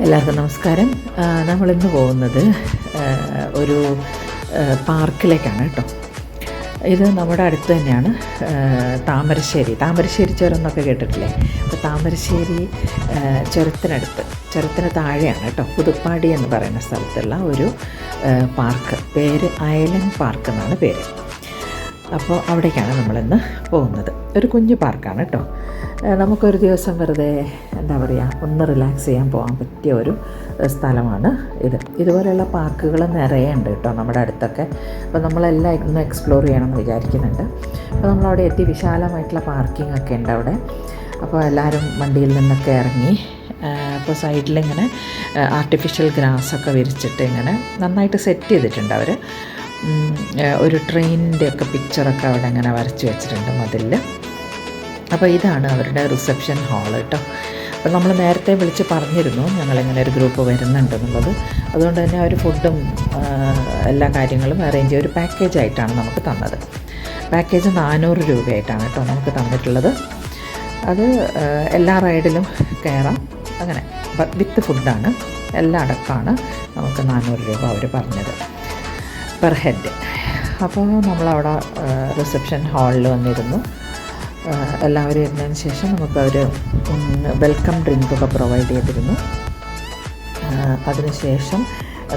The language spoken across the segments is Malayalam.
എല്ലാവർക്കും നമസ്കാരം. നമ്മളിന്ന് പോകുന്നത് ഒരു പാർക്കിലേക്കാണ് കേട്ടോ. ഇത് നമ്മുടെ അടുത്ത് തന്നെയാണ്. താമരശ്ശേരി ചുരം എന്നൊക്കെ കേട്ടിട്ടില്ലേ? അപ്പോൾ താമരശ്ശേരി ചുരത്തിന് താഴെയാണ് കേട്ടോ, പുതുപ്പാടി എന്ന് പറയുന്ന സ്ഥലത്തുള്ള ഒരു പാർക്ക്. പേര് ഐലൻഡ് പാർക്ക് എന്നാണ് പേര്. അപ്പോൾ അവിടേക്കാണ് നമ്മളിന്ന് പോകുന്നത്. ഒരു കുഞ്ഞു പാർക്കാണ് കേട്ടോ. നമുക്കൊരു ദിവസം വെറുതെ ഒന്ന് റിലാക്സ് ചെയ്യാൻ പോകാൻ പറ്റിയ ഒരു സ്ഥലമാണ് ഇത്. ഇതുപോലെയുള്ള പാർക്കുകൾ നിറയെ ഉണ്ട് കേട്ടോ നമ്മുടെ അടുത്തൊക്കെ. അപ്പോൾ നമ്മളെല്ലാം ഇന്ന് എക്സ്പ്ലോർ ചെയ്യണമെന്ന് വിചാരിക്കുന്നുണ്ട്. അപ്പോൾ നമ്മളവിടെ എത്തി. വിശാലമായിട്ടുള്ള പാർക്കിംഗ് ഒക്കെ ഉണ്ട് അവിടെ. അപ്പോൾ എല്ലാവരും വണ്ടിയിൽ നിന്നൊക്കെ ഇറങ്ങി. അപ്പോൾ സൈഡിലിങ്ങനെ ആർട്ടിഫിഷ്യൽ ഗ്രാസൊക്കെ വിരിച്ചിട്ട് ഇങ്ങനെ നന്നായിട്ട് സെറ്റ് ചെയ്തിട്ടുണ്ട് അവർ. ഒരു ട്രെയിനിൻ്റെ ഒക്കെ പിക്ചറൊക്കെ അവിടെ ഇങ്ങനെ വരച്ച് വെച്ചിട്ടുണ്ട് മതിലിൽ. അപ്പോൾ ഇതാണ് അവരുടെ റിസപ്ഷൻ ഹാൾ കേട്ടോ. അപ്പോൾ നമ്മൾ നേരത്തെ വിളിച്ച് പറഞ്ഞിരുന്നു ഞങ്ങളിങ്ങനെ ഒരു ഗ്രൂപ്പ് വരുന്നുണ്ടെന്നുള്ളത്. അതുകൊണ്ട് തന്നെ അവർ ഫുഡും എല്ലാ കാര്യങ്ങളും അറേഞ്ച് ചെയ്ത് ഒരു പാക്കേജായിട്ടാണ് നമുക്ക് തന്നത്. പാക്കേജ് 400 രൂപയായിട്ടാണ് കേട്ടോ നമുക്ക് തന്നിട്ടുള്ളത്. അത് എല്ലാ റൈഡിലും കയറാം, അങ്ങനെ വിത്ത് ഫുഡാണ്, എല്ലാം അടക്കമാണ് നമുക്ക് 400 രൂപ അവർ പറഞ്ഞത് പെർ ഹെഡ്. അപ്പോൾ നമ്മളവിടെ റിസപ്ഷൻ ഹാളിൽ വന്നിരുന്നു. എല്ലാവരും ഇരുന്നതിന് ശേഷം നമുക്കവർ വെൽക്കം ഡ്രിങ്കൊക്കെ പ്രൊവൈഡ് ചെയ്തിരുന്നു. അതിനുശേഷം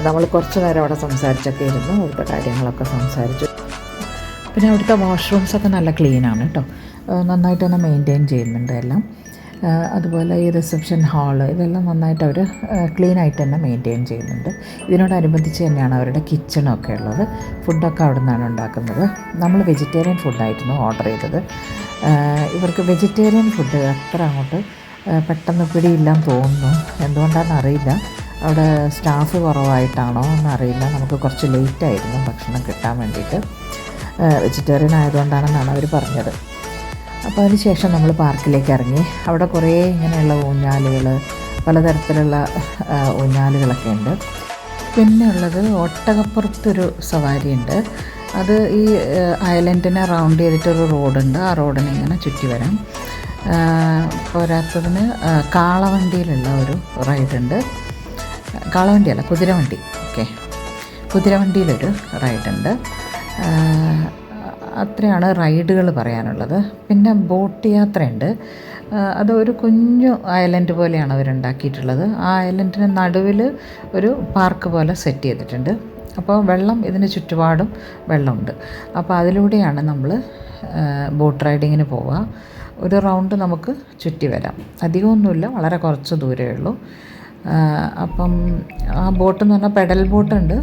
നമ്മൾ കുറച്ച് നേരം അവിടെ സംസാരിച്ചൊക്കെ ഇരുന്നു, അവിടുത്തെ കാര്യങ്ങളൊക്കെ സംസാരിച്ചു. പിന്നെ അവിടുത്തെ വാഷ്റൂംസൊക്കെ നല്ല ക്ലീനാണ് കേട്ടോ, നന്നായിട്ട് തന്നെ മെയിൻറ്റെയിൻ ചെയ്യുന്നുണ്ട് എല്ലാം. അതുപോലെ ഈ റിസപ്ഷൻ ഹാള് ഇതെല്ലാം നന്നായിട്ട് അവർ ക്ലീനായിട്ട് തന്നെ മെയിൻറ്റെയിൻ ചെയ്യുന്നുണ്ട്. ഇതിനോടനുബന്ധിച്ച് തന്നെയാണ് അവരുടെ കിച്ചണൊക്കെ ഉള്ളത്. ഫുഡൊക്കെ അവിടെ നിന്നാണ് ഉണ്ടാക്കുന്നത്. നമ്മൾ വെജിറ്റേറിയൻ ഫുഡായിരുന്നു ഓർഡർ ചെയ്തത്. ഇവർക്ക് വെജിറ്റേറിയൻ ഫുഡ് അത്ര അങ്ങോട്ട് പെട്ടെന്ന് പിടിയില്ലാന്ന് തോന്നുന്നു. എന്തുകൊണ്ടാണെന്ന് അറിയില്ല. അവിടെ സ്റ്റാഫ് കുറവായിട്ടാണോ എന്നറിയില്ല. നമുക്ക് കുറച്ച് ലേറ്റായിരുന്നു ഭക്ഷണം കിട്ടാൻ വേണ്ടിയിട്ട്. വെജിറ്റേറിയൻ ആയതുകൊണ്ടാണെന്നാണ് അവർ പറഞ്ഞത്. അപ്പോൾ അതിന് ശേഷം നമ്മൾ പാർക്കിലേക്ക് ഇറങ്ങി. അവിടെ കുറേ ഇങ്ങനെയുള്ള ഊഞ്ഞാലുകൾ, പലതരത്തിലുള്ള ഊഞ്ഞാലുകളൊക്കെ ഉണ്ട്. പിന്നെ ഉള്ളത് ഒട്ടകപ്പുറത്തൊരു സവാരിയുണ്ട്. അത് ഈ ഐലൻഡിനെ റൗണ്ട് ചെയ്തിട്ടൊരു റോഡുണ്ട്. ആ റോഡിനെ ഇങ്ങനെ ചുറ്റി വരാം. പോരാത്തതിന് കാളവണ്ടിയിലുള്ള ഒരു റൈഡുണ്ട്. കാളവണ്ടിയല്ല, കുതിരവണ്ടി. ഓക്കെ, കുതിരവണ്ടിയിലൊരു റൈഡുണ്ട്. അത്രയാണ് റൈഡുകൾ പറയാനുള്ളത്. പിന്നെ ബോട്ട് യാത്രയുണ്ട്. അത് ഒരു കുഞ്ഞു ഐലൻഡ് പോലെയാണ് അവരുണ്ടാക്കിയിട്ടുള്ളത്. ആ ഐലൻഡിന് നടുവിൽ ഒരു പാർക്ക് പോലെ സെറ്റ് ചെയ്തിട്ടുണ്ട്. അപ്പോൾ വെള്ളം, ഇതിന് ചുറ്റുപാടും വെള്ളമുണ്ട്. അപ്പോൾ അതിലൂടെയാണ് നമ്മൾ ബോട്ട് റൈഡിങ്ങിന് പോവുക. ഒരു റൗണ്ട് നമുക്ക് ചുറ്റി വരാം. അധികമൊന്നുമില്ല, വളരെ കുറച്ച് ദൂരമേ ഉള്ളൂ. അപ്പം ആ ബോട്ട് എന്ന് പറഞ്ഞാൽ പെഡൽ ബോട്ടുണ്ട്,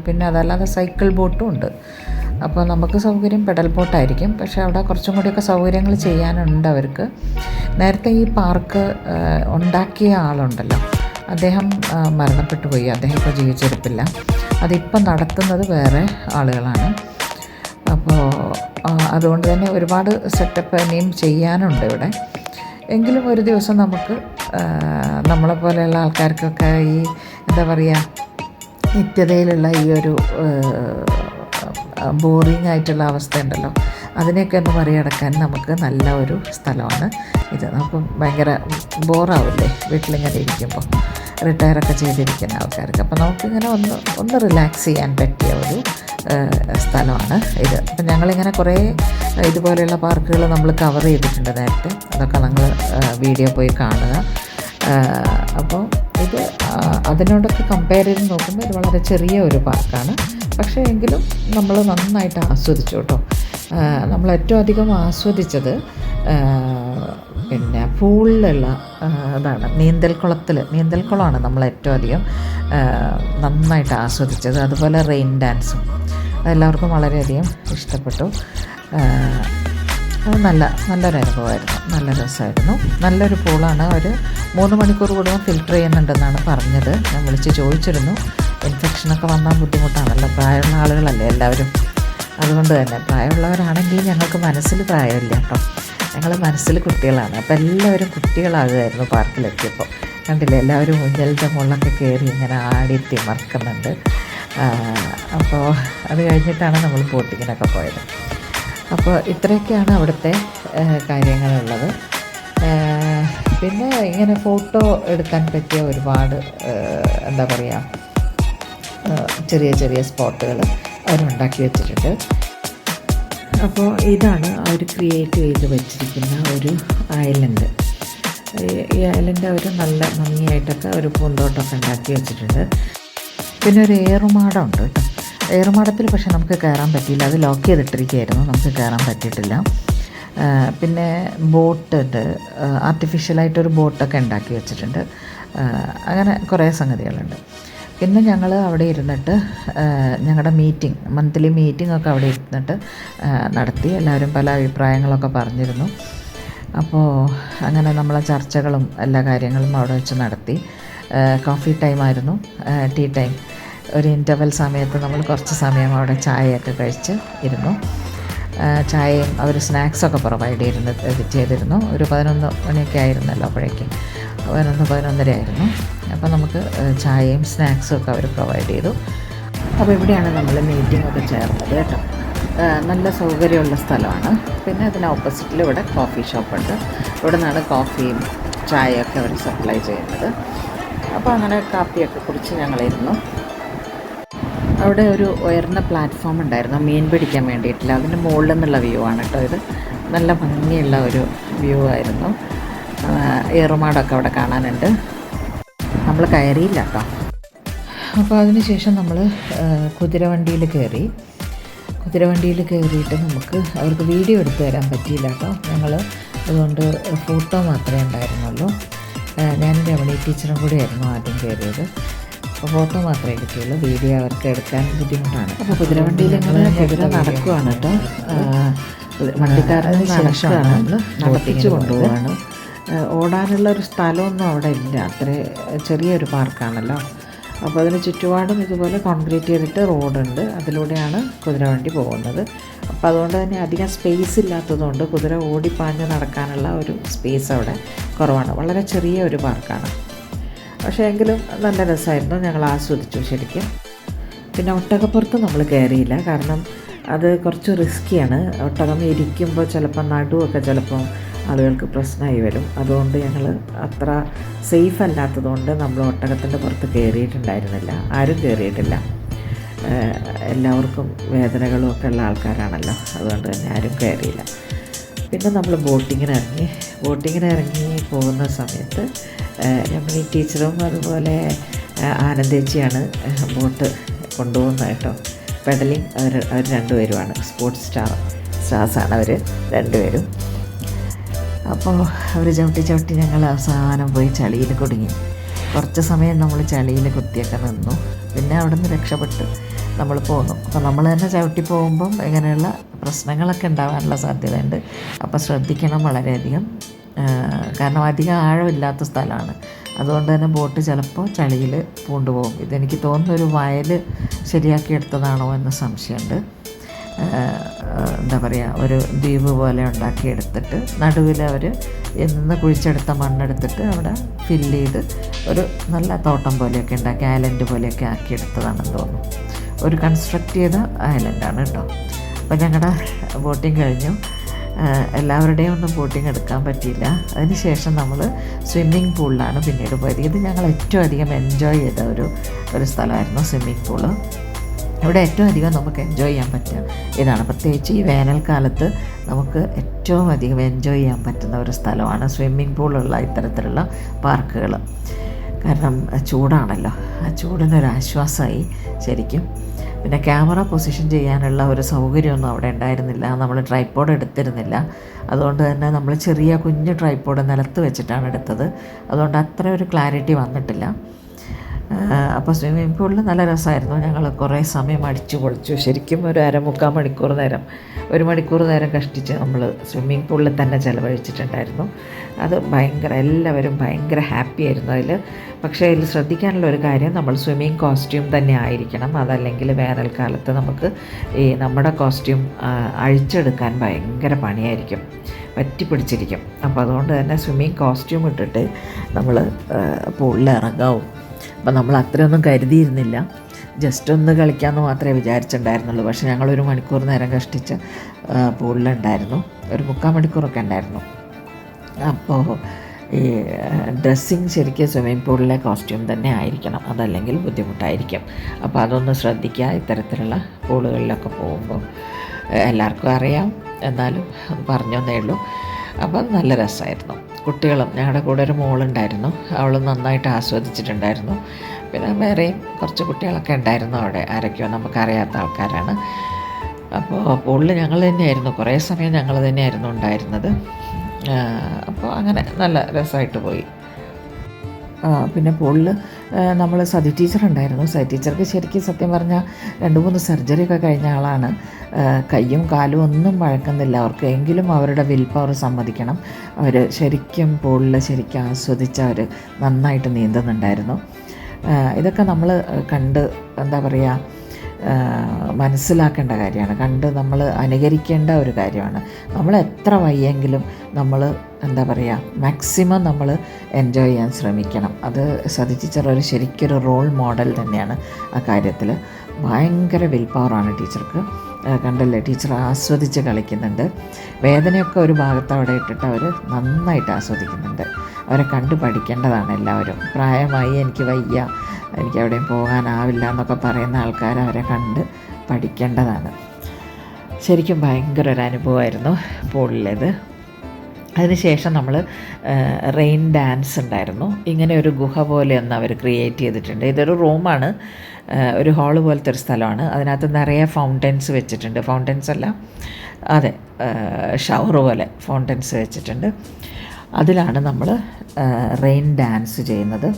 പിന്നെ അതല്ലാതെ സൈക്കിൾ ബോട്ടും ഉണ്ട്. അപ്പോൾ നമുക്ക് സൗകര്യം പെഡൽ ബോട്ടായിരിക്കും. പക്ഷേ അവിടെ കുറച്ചും കൂടിയൊക്കെ സൗകര്യങ്ങൾ ചെയ്യാനുണ്ട് അവർക്ക്. നേരത്തെ ഈ പാർക്ക് ഉണ്ടാക്കിയ ആളുണ്ടല്ലോ, അദ്ദേഹം മരണപ്പെട്ടു പോയി. അദ്ദേഹം ഇപ്പോൾ ജീവിച്ചിരിപ്പില്ല. അതിപ്പം നടത്തുന്നത് വേറെ ആളുകളാണ്. അപ്പോൾ അതുകൊണ്ട് തന്നെ ഒരുപാട് സെറ്റപ്പ് ഇനിയും ചെയ്യാനുണ്ട് ഇവിടെ. എങ്കിലും ഒരു ദിവസം നമുക്ക് നമ്മളെപ്പോലെയുള്ള ആൾക്കാർക്കൊക്കെ ഈ നിത്യതയിലുള്ള ഈ ഒരു ബോറിങ് ആയിട്ടുള്ള അവസ്ഥ ഉണ്ടല്ലോ, അതിനെയൊക്കെ ഒന്ന് മറികടക്കാൻ നമുക്ക് നല്ല ഒരു സ്ഥലമാണ് ഇത്. നമുക്ക് ഭയങ്കര ബോറാവില്ലേ വീട്ടിലിങ്ങനെ ഇരിക്കുമ്പോൾ, റിട്ടയറൊക്കെ ചെയ്തിരിക്കുന്ന ആൾക്കാർക്ക്. അപ്പോൾ നമുക്കിങ്ങനെ ഒന്ന് റിലാക്സ് ചെയ്യാൻ പറ്റിയ ഒരു സ്ഥലമാണ് ഇത്. അപ്പം ഞങ്ങളിങ്ങനെ കുറേ ഇതുപോലെയുള്ള പാർക്കുകൾ നമ്മൾ കവർ ചെയ്തിട്ടുണ്ട് നേരത്തെ. അതൊക്കെ നിങ്ങൾ വീഡിയോ പോയി കാണുക. അപ്പോൾ ഇത് അതിനോടൊക്കെ കമ്പയർ ചെയ്ത് നോക്കുമ്പോൾ ഇത് വളരെ ചെറിയ ഒരു പാർക്കാണ്. പക്ഷേ എങ്കിലും നമ്മൾ നന്നായിട്ട് ആസ്വദിച്ചു കേട്ടോ. നമ്മൾ ഏറ്റവും അധികം ആസ്വദിച്ചത് പിന്നെ പൂളിലുള്ള ഇതാണ്. നീന്തൽക്കുളമാണ് നമ്മൾ ഏറ്റവും അധികം നന്നായിട്ട് ആസ്വദിച്ചത്. അതുപോലെ റെയിൻ ഡാൻസും അതെല്ലാവർക്കും വളരെയധികം ഇഷ്ടപ്പെട്ടു. അത് നല്ലൊരു അനുഭവമായിരുന്നു, നല്ല രസമായിരുന്നു. നല്ലൊരു പൂളാണ്. അവർ 3 മണിക്കൂർ കൂടുമ്പോൾ ഫിൽറ്റർ ചെയ്യുന്നുണ്ടെന്നാണ് പറഞ്ഞത്. ഞാൻ വിളിച്ച് ചോദിച്ചിരുന്നു. ഇൻഫെക്ഷനൊക്കെ വന്നാൽ ബുദ്ധിമുട്ടാണല്ലോ, പ്രായമുള്ള ആളുകളല്ലേ എല്ലാവരും. അതുകൊണ്ട് തന്നെ പ്രായമുള്ളവരാണെങ്കിൽ ഞങ്ങൾക്ക് മനസ്സിൽ പ്രായമില്ല കേട്ടോ, ഞങ്ങൾ മനസ്സിൽ കുട്ടികളാണ്. അപ്പോൾ എല്ലാവരും കുട്ടികളാകുമായിരുന്നു പാർക്കിലെത്തിയപ്പോൾ. കണ്ടില്ലേ, എല്ലാവരും ഊഞ്ഞലിൻ്റെ മുകളിലൊക്കെ കയറി ഇങ്ങനെ ആടി തിമർക്കുന്നുണ്ട്. അപ്പോൾ അത് കഴിഞ്ഞിട്ടാണ് നമ്മൾ ബോട്ടിങ്ങിനൊക്കെ പോയത്. അപ്പോൾ ഇത്രയൊക്കെയാണ് അവിടുത്തെ കാര്യങ്ങളുള്ളത്. പിന്നെ ഇങ്ങനെ ഫോട്ടോ എടുക്കാൻ പറ്റിയ ഒരുപാട് എന്താ പറയുക ചെറിയ ചെറിയ സ്പോട്ടുകൾ അവരുണ്ടാക്കി വെച്ചിട്ടുണ്ട്. അപ്പോൾ ഇതാണ് അവർ ക്രിയേറ്റ് ചെയ്ത് വെച്ചിരിക്കുന്ന ഒരു ഐലൻഡ്. ഈ ഐലൻഡ് അവർ നല്ല ഭംഗിയായിട്ടൊക്കെ ഒരു പൂന്തോട്ടമൊക്കെ ഉണ്ടാക്കി വെച്ചിട്ടുണ്ട്. പിന്നെ ഒരു ഏറുമാടമുണ്ട് കേട്ടോ. ഏറുമാടത്തിൽ പക്ഷേ നമുക്ക് കയറാൻ പറ്റിയില്ല, അത് ലോക്ക് ചെയ്തിട്ടിരിക്കുകയായിരുന്നു, നമുക്ക് കയറാൻ പറ്റിയിട്ടില്ല. പിന്നെ ബോട്ടുണ്ട്, ആർട്ടിഫിഷ്യലായിട്ടൊരു ബോട്ടൊക്കെ ഉണ്ടാക്കി വെച്ചിട്ടുണ്ട്. അങ്ങനെ കുറേ സംഗതികളുണ്ട്. പിന്നെ ഞങ്ങൾ അവിടെ ഇരുന്നിട്ട് ഞങ്ങളുടെ മന്ത്ലി മീറ്റിംഗ് അവിടെ ഇരുന്നിട്ട് നടത്തി. എല്ലാവരും പല അഭിപ്രായങ്ങളൊക്കെ പറഞ്ഞിരുന്നു. അപ്പോൾ അങ്ങനെ നമ്മളെ ചർച്ചകളും എല്ലാ കാര്യങ്ങളും അവിടെ വെച്ച് നടത്തി. കോഫി ടൈമായിരുന്നു, ടീ ടൈം. ഒരു ഇൻ്റർവെൽ സമയത്ത് നമ്മൾ കുറച്ച് സമയം അവിടെ ചായയൊക്കെ കഴിച്ച് ഇരുന്നു. ചായയും അവർ സ്നാക്സൊക്കെ പ്രൊവൈഡ് ചെയ്തിരുന്നു. ഒരു 11 മണിയൊക്കെ ആയിരുന്നല്ലോ അപ്പോഴേക്കും, 11-11:30 ആയിരുന്നു. അപ്പോൾ നമുക്ക് ചായയും സ്നാക്സും ഒക്കെ അവർ പ്രൊവൈഡ് ചെയ്തു. അപ്പോൾ ഇവിടെയാണ് നമ്മൾ മീറ്റിംഗ് ഒക്കെ ചേർന്നത് കേട്ടോ. നല്ല സൗകര്യമുള്ള സ്ഥലമാണ്. പിന്നെ അതിന് ഓപ്പോസിറ്റിൽ ഇവിടെ കോഫി ഷോപ്പുണ്ട്. ഇവിടെ നിന്നാണ് കോഫിയും ചായയൊക്കെ അവർ സപ്ലൈ ചെയ്യുന്നത്. അപ്പോൾ അങ്ങനെ കാപ്പിയൊക്കെ കുടിച്ച് ഞങ്ങളിരുന്നു. അവിടെ ഒരു ഉയർന്ന പ്ലാറ്റ്ഫോം ഉണ്ടായിരുന്നു മീൻ പിടിക്കാൻ വേണ്ടിയിട്ടില്ല. അതിൻ്റെ മുകളിൽ നിന്നുള്ള വ്യൂ ആണ് കേട്ടോ ഇത്. നല്ല ഭംഗിയുള്ള ഒരു വ്യൂ ആയിരുന്നു. ഏറുമാടൊക്കെ അവിടെ കാണാനുണ്ട്. നമ്മൾ കയറിയില്ല കേട്ടോ. അപ്പോൾ അതിന് ശേഷം നമ്മൾ കുതിരവണ്ടിയിൽ കയറി. കുതിരവണ്ടിയിൽ കയറിയിട്ട് നമുക്ക് അവർക്ക് വീഡിയോ എടുത്ത് തരാൻ പറ്റിയില്ല കേട്ടോ. ഞങ്ങൾ അതുകൊണ്ട് ഫോട്ടോ മാത്രമേ ഉണ്ടായിരുന്നുള്ളൂ. ഞാനും രമണി ടീച്ചറും കൂടി ആയിരുന്നു ആദ്യം കയറിയത്. അപ്പോൾ ഫോട്ടോ മാത്രമേ കിട്ടിയുള്ളൂ, വീഡിയോ അവർക്ക് എടുക്കാൻ ബുദ്ധിമുട്ടാണ്. അപ്പോൾ കുതിരവണ്ടിയിൽ കുതിര നടക്കുകയാണ് കേട്ടോ. വണ്ടിക്കാരന് നടക്കുകയാണ്, നടത്തിച്ച് കൊണ്ടുപോവാണ്. ഓടാനുള്ള ഒരു സ്ഥലമൊന്നും അവിടെ ഇല്ല, അത്ര ചെറിയൊരു പാർക്കാണല്ലോ. അപ്പോൾ അതിന് ചുറ്റുപാടും ഇതുപോലെ കോൺക്രീറ്റ് ചെയ്തിട്ട് റോഡുണ്ട്, അതിലൂടെയാണ് കുതിരവണ്ടി പോകുന്നത്. അപ്പോൾ അതുകൊണ്ട് തന്നെ അധികം സ്പേസ് ഇല്ലാത്തതുകൊണ്ട് കുതിര ഓടിപ്പാഞ്ഞ് നടക്കാനുള്ള ഒരു സ്പേസ് അവിടെ കുറവാണ്. വളരെ ചെറിയ ഒരു പാർക്കാണ്. പക്ഷേ എങ്കിലും നല്ല രസമായിരുന്നു, ഞങ്ങൾ ആസ്വദിച്ചു ശരിക്കും. പിന്നെ ഒട്ടകപ്പുറത്ത് നമ്മൾ കയറിയില്ല, കാരണം അത് കുറച്ച് റിസ്ക്കിയാണ്. ഒട്ടകം ഇരിക്കുമ്പോൾ ചിലപ്പോൾ നടുവൊക്കെ ചിലപ്പോൾ ആളുകൾക്ക് പ്രശ്നമായി വരും. അതുകൊണ്ട് ഞങ്ങൾ അത്ര സേഫ് അല്ലാത്തതുകൊണ്ട് നമ്മൾ ഒട്ടകത്തിൻ്റെ പുറത്ത് കയറിയിട്ടുണ്ടായിരുന്നില്ല. ആരും കയറിയിട്ടില്ല. എല്ലാവർക്കും വേദനകളും ഒക്കെ ഉള്ള ആൾക്കാരാണല്ലോ, അതുകൊണ്ട് തന്നെ ആരും കയറിയില്ല. പിന്നെ നമ്മൾ ബോട്ടിങ്ങിന് ഇറങ്ങി പോകുന്ന സമയത്ത് രമണി ടീച്ചറും അതുപോലെ ആനന്ദേച്ചിയാണ് ബോട്ട് കൊണ്ടുപോകുന്നത് കേട്ടോ. പെഡലിങ് അവർ രണ്ടുപേരുമാണ്, സ്പോർട്സ് സ്റ്റാർസാണ് അവർ രണ്ടുപേരും. അപ്പോൾ അവർ ചവിട്ടി ഞങ്ങൾ അവസാനം പോയി ചളിയിൽ കുടുങ്ങി. കുറച്ച് സമയം നമ്മൾ ചളിയിൽ കുത്തിയൊക്കെ നിന്നു. പിന്നെ അവിടെ നിന്ന് രക്ഷപ്പെട്ട് നമ്മൾ പോന്നു. അപ്പോൾ നമ്മൾ തന്നെ ചവിട്ടി പോകുമ്പം ഇങ്ങനെയുള്ള പ്രശ്നങ്ങളൊക്കെ ഉണ്ടാകാനുള്ള സാധ്യതയുണ്ട്. അപ്പോൾ ശ്രദ്ധിക്കണം വളരെയധികം, കാരണം അധികം ആഴമില്ലാത്ത സ്ഥലമാണ്. അതുകൊണ്ട് തന്നെ ബോട്ട് ചിലപ്പോൾ ചളിയിൽ പൂണ്ടുപോകും. ഇതെനിക്ക് തോന്നുന്നൊരു വയൽ ശരിയാക്കിയെടുത്തതാണോ എന്ന് സംശയമുണ്ട്. എന്താ പറയുക, ഒരു ദ്വീപ് പോലെ ഉണ്ടാക്കിയെടുത്തിട്ട് നടുവിൽ അവർ നിന്ന് കുഴിച്ചെടുത്ത മണ്ണെടുത്തിട്ട് അവിടെ ഫില്ല് ചെയ്ത് ഒരു നല്ല തോട്ടം പോലെയൊക്കെ ഉണ്ടാക്കി ഐലൻഡ് പോലെയൊക്കെ ആക്കിയെടുത്തതാണെന്ന് തോന്നുന്നു. ഒരു കൺസ്ട്രക്റ്റ് ചെയ്ത ഐലൻഡാണ് കേട്ടോ. അപ്പോൾ ഞങ്ങളുടെ ബോട്ടിങ് കഴിഞ്ഞു. എല്ലാവരുടെയും ഒന്നും ബോട്ടിങ് എടുക്കാൻ പറ്റിയില്ല. അതിന് ശേഷം നമ്മൾ സ്വിമ്മിങ് പൂളിലാണ് പിന്നീട് പോയത്. ഇത് ഞങ്ങൾ ഏറ്റവും അധികം എൻജോയ് ചെയ്ത ഒരു സ്ഥലമായിരുന്നു സ്വിമ്മിങ് പൂള്. ഇവിടെ ഏറ്റവും അധികം നമുക്ക് എൻജോയ് ചെയ്യാൻ പറ്റുക ഇതാണ്. പ്രത്യേകിച്ച് ഈ വേനൽക്കാലത്ത് നമുക്ക് ഏറ്റവും അധികം എൻജോയ് ചെയ്യാൻ പറ്റുന്ന ഒരു സ്ഥലമാണ് സ്വിമ്മിംഗ് പൂളുള്ള ഇത്തരത്തിലുള്ള പാർക്കുകൾ. കാരണം ചൂടാണല്ലോ, ആ ചൂടിനൊരാശ്വാസമായി ശരിക്കും. പിന്നെ ക്യാമറ പൊസിഷൻ ചെയ്യാനുള്ള ഒരു സൗകര്യമൊന്നും അവിടെ ഉണ്ടായിരുന്നില്ല. നമ്മൾ ട്രൈപ്പോഡ് എടുത്തിരുന്നില്ല. അതുകൊണ്ട് തന്നെ നമ്മൾ ചെറിയ കുഞ്ഞ് ട്രൈപ്പോഡ് നിലത്ത് വെച്ചിട്ടാണ് എടുത്തത്. അതുകൊണ്ട് അത്ര ഒരു ക്ലാരിറ്റി വന്നിട്ടില്ല. അപ്പോൾ സ്വിമ്മിംഗ് പൂളിൽ നല്ല രസമായിരുന്നു. ഞങ്ങൾ കുറേ സമയം അടിച്ചു പൊളിച്ചു. ശരിക്കും ഒരു 1 മണിക്കൂർ നേരം കഷ്ടിച്ച് നമ്മൾ സ്വിമ്മിംഗ് പൂളിൽ തന്നെ ചിലവഴിച്ചിട്ടുണ്ടായിരുന്നു. അത് എല്ലാവരും ഭയങ്കര ഹാപ്പി ആയിരുന്നു അതിൽ. പക്ഷേ അതിൽ ശ്രദ്ധിക്കാനുള്ള ഒരു കാര്യം, നമ്മൾ സ്വിമ്മിംഗ് കോസ്റ്റ്യൂം തന്നെ ആയിരിക്കണം. അതല്ലെങ്കിൽ വേനൽക്കാലത്ത് നമുക്ക് ഈ നമ്മുടെ കോസ്റ്റ്യൂം അഴിച്ചെടുക്കാൻ ഭയങ്കര പണിയായിരിക്കും, പറ്റിപ്പിടിച്ചിരിക്കും. അപ്പോൾ അതുകൊണ്ട് തന്നെ സ്വിമ്മിംഗ് കോസ്റ്റ്യൂം ഇട്ടിട്ട് നമ്മൾ പൂളിൽ ഇറങ്ങാവും. അപ്പോൾ നമ്മൾ അത്രയൊന്നും കരുതിയിരുന്നില്ല, ജസ്റ്റ് ഒന്ന് കളിക്കാമെന്ന് മാത്രമേ വിചാരിച്ചിട്ടുണ്ടായിരുന്നുള്ളൂ. പക്ഷേ ഞങ്ങൾ 1 മണിക്കൂർ നേരം കഷ്ടിച്ച് പൂളിലുണ്ടായിരുന്നു. ഒരു 3/4 മണിക്കൂറൊക്കെ ഉണ്ടായിരുന്നു. അപ്പോൾ ഈ ഡ്രസ്സിങ് ശരിക്കും സ്വിമ്മിംഗ് പൂളിലെ കോസ്റ്റ്യൂം തന്നെ ആയിരിക്കണം, അതല്ലെങ്കിൽ ബുദ്ധിമുട്ടായിരിക്കും. അപ്പോൾ അതൊന്ന് ശ്രദ്ധിക്കുക ഇത്തരത്തിലുള്ള പൂളുകളിലൊക്കെ പോകുമ്പോൾ. എല്ലാവർക്കും അറിയാം, എന്നാലും പറഞ്ഞേ ഉള്ളൂ. അപ്പം നല്ല രസമായിരുന്നു. കുട്ടികളും, ഞങ്ങളുടെ കൂടെ ഒരു മോളുണ്ടായിരുന്നു, അവൾ നന്നായിട്ട് ആസ്വദിച്ചിട്ടുണ്ടായിരുന്നു. പിന്നെ വേറെയും കുറച്ച് കുട്ടികളൊക്കെ ഉണ്ടായിരുന്നു അവിടെ, ആരൊക്കെയോ നമുക്കറിയാത്ത ആൾക്കാരാണ്. അപ്പോൾ പൂളിൽ ഞങ്ങൾ തന്നെയായിരുന്നു, കുറേ സമയം ഞങ്ങൾ തന്നെയായിരുന്നു ഉണ്ടായിരുന്നത്. അപ്പോൾ അങ്ങനെ നല്ല രസമായിട്ട് പോയി. പിന്നെ പൂളിൽ നമ്മൾ സതി ടീച്ചർ ഉണ്ടായിരുന്നു. സതി ടീച്ചർക്ക് ശരിക്കും സത്യം പറഞ്ഞാൽ 2-3 സർജറിയൊക്കെ കഴിഞ്ഞ ആളാണ്. കയ്യും കാലും ഒന്നും വഴക്കുന്നില്ല അവർക്ക്, എങ്കിലും അവരുടെ വിൽ പവർ സമ്മതിക്കണം. അവർ ശരിക്കും പൂളിൽ ശരിക്കും ആസ്വദിച്ച് അവർ നന്നായിട്ട് നീന്തുന്നുണ്ടായിരുന്നു. ഇതൊക്കെ നമ്മൾ കണ്ട് എന്താ പറയുക, മനസ്സിലാക്കേണ്ട കാര്യമാണ്, കണ്ട് നമ്മൾ അനുകരിക്കേണ്ട ഒരു കാര്യമാണ്. നമ്മൾ എത്ര വയ്യെങ്കിലും നമ്മൾ എന്താ പറയുക, മാക്സിമം നമ്മൾ എൻജോയ് ചെയ്യാൻ ശ്രമിക്കണം. അത് സതി ടീച്ചർ ഒരു ശരിക്കൊരു റോൾ മോഡൽ തന്നെയാണ് ആ കാര്യത്തിൽ. ഭയങ്കര വിൽ പവറാണ് ടീച്ചർക്ക്. കണ്ടല്ലേ, ടീച്ചർ ആസ്വദിച്ച് കളിക്കുന്നുണ്ട്. വേദനയൊക്കെ ഒരു ഭാഗത്ത് അവിടെ ഇട്ടിട്ട് അവർ നന്നായിട്ട് ആസ്വദിക്കുന്നുണ്ട്. അവരെ കണ്ടു പഠിക്കേണ്ടതാണ് എല്ലാവരും. പ്രായമായി, എനിക്ക് വയ്യ, എനിക്ക് എവിടെയും പോകാനാവില്ല എന്നൊക്കെ പറയുന്ന ആൾക്കാർ അവരെ കണ്ട് പഠിക്കേണ്ടതാണ്. ശരിക്കും ഭയങ്കര ഒരു അനുഭവമായിരുന്നു പൂളിലേത്. അതിനുശേഷം നമ്മൾ റെയിൻ ഡാൻസ് ഉണ്ടായിരുന്നു. ഇങ്ങനെ ഒരു ഗുഹ പോലെയൊന്ന് അവർ ക്രിയേറ്റ് ചെയ്തിട്ടുണ്ട്. ഇതൊരു റൂമാണ്, ഒരു ഹാള് പോലത്തെ ഒരു സ്ഥലമാണ്. അതിനകത്ത് നിറയെ ഫൗണ്ടൻസ് വെച്ചിട്ടുണ്ട്. ഫൗണ്ടൻസ് അല്ല, അതെ, ഷവർ പോലെ ഫൗണ്ടൻസ് വെച്ചിട്ടുണ്ട്. അതിലാണ് നമ്മൾ റെയിൻ ഡാൻസ് ചെയ്യുന്നത്.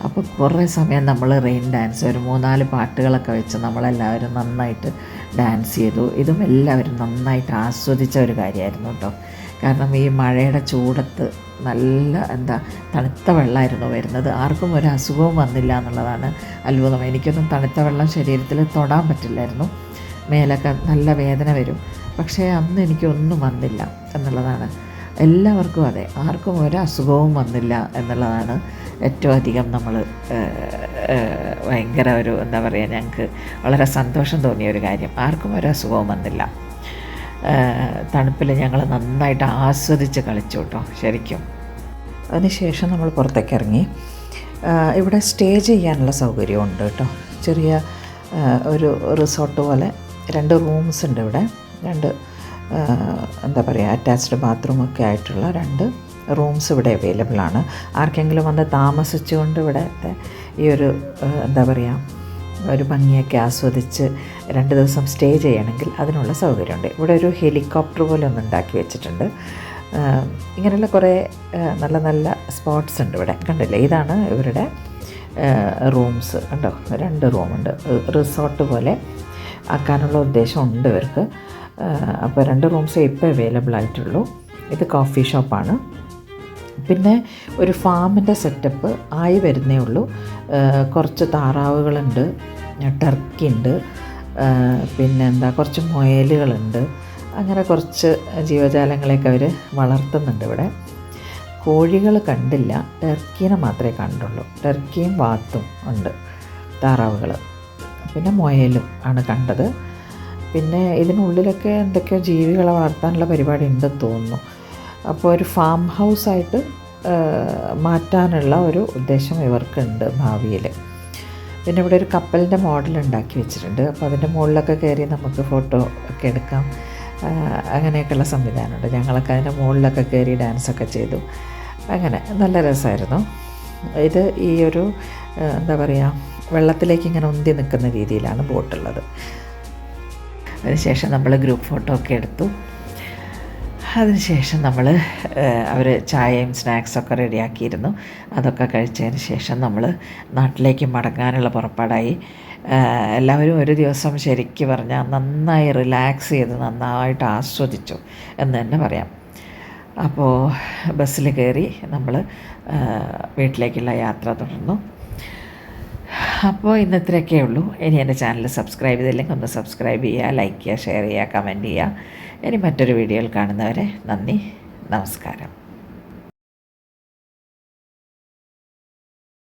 അപ്പോൾ കുറേ സമയം നമ്മൾ റെയിൻ ഡാൻസ്, ഒരു 3-4 പാട്ടുകളൊക്കെ വെച്ച് നമ്മളെല്ലാവരും നന്നായിട്ട് ഡാൻസ് ചെയ്തു. ഇതും എല്ലാവരും നന്നായിട്ട് ആസ്വദിച്ച ഒരു കാര്യമായിരുന്നു കേട്ടോ. കാരണം ഈ മഴയുടെ ചൂടത്ത് നല്ല തണുത്ത വെള്ളമായിരുന്നു വരുന്നത്. ആർക്കും ഒരു അസുഖവും വന്നില്ല എന്നുള്ളതാണ് അത്ഭുതം. എനിക്കൊന്നും തണുത്ത വെള്ളം ശരീരത്തിൽ തൊടാൻ പറ്റില്ലായിരുന്നു, മേലൊക്കെ നല്ല വേദന വരും. പക്ഷേ അന്ന് എനിക്കൊന്നും വന്നില്ല എന്നുള്ളതാണ്. എല്ലാവർക്കും അതെ, ആർക്കും ഒരു അസുഖവും വന്നില്ല എന്നുള്ളതാണ് ഏറ്റവും അധികം നമ്മൾ ഭയങ്കര ഒരു എന്താ പറയുക, ഞങ്ങൾക്ക് വളരെ സന്തോഷം തോന്നിയ ഒരു കാര്യം. ആർക്കും ഒരു അസുഖവും വന്നില്ല. തണുപ്പിൽ ഞങ്ങൾ നന്നായിട്ട് ആസ്വദിച്ച് കളിച്ചു കേട്ടോ ശരിക്കും. അതിനുശേഷം നമ്മൾ പുറത്തേക്ക് ഇറങ്ങി. ഇവിടെ സ്റ്റേ ചെയ്യാനുള്ള സൗകര്യമുണ്ട് കേട്ടോ. ചെറിയ ഒരു റിസോർട്ട് പോലെ 2 റൂംസ് ഉണ്ട് ഇവിടെ. 2 എന്താ പറയുക, അറ്റാച്ച്ഡ് ബാത്റൂമൊക്കെ ആയിട്ടുള്ള 2 റൂംസ് ഇവിടെ അവൈലബിൾ ആണ്. ആർക്കെങ്കിലും വന്ന് താമസിച്ചുകൊണ്ട് ഇവിടുത്തെ ഈ ഒരു എന്താ പറയുക, ഒരു ഭംഗിയൊക്കെ ആസ്വദിച്ച് 2 ദിവസം സ്റ്റേ ചെയ്യണമെങ്കിൽ അതിനുള്ള സൗകര്യമുണ്ട്. ഇവിടെ ഒരു ഹെലികോപ്റ്റർ പോലെ ഒന്ന് ഉണ്ടാക്കി വെച്ചിട്ടുണ്ട്. ഇങ്ങനെയുള്ള കുറേ നല്ല നല്ല സ്പോട്ട്സ് ഉണ്ട് ഇവിടെ. കണ്ടില്ലേ, ഇതാണ് ഇവരുടെ റൂംസ്. കണ്ടോ, 2 റൂമുണ്ട്. റിസോർട്ട് പോലെ ആക്കാനുള്ള ഉദ്ദേശമുണ്ട് ഇവർക്ക്. അപ്പോൾ 2 റൂംസേ ഇപ്പോൾ അവൈലബിൾ ആയിട്ടുള്ളൂ. ഇത് കോഫി ഷോപ്പാണ്. പിന്നെ ഒരു ഫാമിൻ്റെ സെറ്റപ്പ് ആയി വരുന്നേ ഉള്ളൂ. കുറച്ച് താറാവുകളുണ്ട്, ടർക്കി ഉണ്ട്, പിന്നെ കുറച്ച് മുയലുകളുണ്ട്. അങ്ങനെ കുറച്ച് ജീവജാലങ്ങളെയൊക്കെ അവർ വളർത്തുന്നുണ്ട് ഇവിടെ. കോഴികൾ കണ്ടില്ല, ടർക്കീനെ മാത്രമേ കണ്ടുള്ളൂ. ടർക്കിയും വാത്തും ഉണ്ട്, താറാവുകൾ. പിന്നെ മുയലും ആണ് കണ്ടത്. പിന്നെ ഇതിനുള്ളിലൊക്കെ എന്തൊക്കെയോ ജീവികളെ വളർത്താനുള്ള പരിപാടി ഉണ്ടെന്ന് തോന്നുന്നു. അപ്പോൾ ഒരു ഫാം ഹൗസായിട്ട് മാറ്റാനുള്ള ഒരു ഉദ്ദേശം ഇവർക്കുണ്ട് ഭാവിയിൽ. പിന്നെ ഇവിടെ ഒരു കപ്പലിൻ്റെ മോഡൽ ഉണ്ടാക്കി വെച്ചിട്ടുണ്ട്. അപ്പോൾ അതിൻ്റെ മുകളിലൊക്കെ കയറി നമുക്ക് ഫോട്ടോ ഒക്കെ എടുക്കാം. അങ്ങനെയൊക്കെയുള്ള സംവിധാനമുണ്ട്. ഞങ്ങളൊക്കെ അതിൻ്റെ മുകളിലൊക്കെ കയറി ഡാൻസൊക്കെ ചെയ്തു. അങ്ങനെ നല്ല രസമായിരുന്നു. ഇത് ഈ ഒരു എന്താ പറയുക, വെള്ളത്തിലേക്ക് ഇങ്ങനെ ഉന്തി നിൽക്കുന്ന രീതിയിലാണ് ബോട്ടുള്ളത്. അതിനുശേഷം നമ്മൾ ഗ്രൂപ്പ് ഫോട്ടോ ഒക്കെ എടുത്തു. അതിനുശേഷം നമ്മൾ അവർ ചായയും സ്നാക്സൊക്കെ റെഡിയാക്കിയിരുന്നു. അതൊക്കെ കഴിച്ചതിന് ശേഷം നമ്മൾ നാട്ടിലേക്ക് മടങ്ങാനുള്ള പുറപ്പാടായി. എല്ലാവരും ഒരു ദിവസം ശരിക്കും പറഞ്ഞാൽ നന്നായി റിലാക്സ് ചെയ്ത് നന്നായിട്ട് ആസ്വദിച്ചു എന്ന് തന്നെ പറയാം. അപ്പോൾ ബസ്സിൽ കയറി നമ്മൾ വീട്ടിലേക്കുള്ള യാത്ര തുടർന്നു. അപ്പോൾ ഇന്നത്രയൊക്കെ ഉള്ളൂ. ഇനി എൻ്റെ ചാനൽ സബ്സ്ക്രൈബ് ചെയ്തില്ലെങ്കിൽ ഒന്ന് സബ്സ്ക്രൈബ് ചെയ്യുക, ലൈക്ക് ചെയ്യുക, ഷെയർ ചെയ്യുക, കമൻറ്റ് ചെയ്യുക. ഇനി മറ്റൊരു വീഡിയോയിൽ കാണുന്നവരെ നന്ദി, നമസ്കാരം.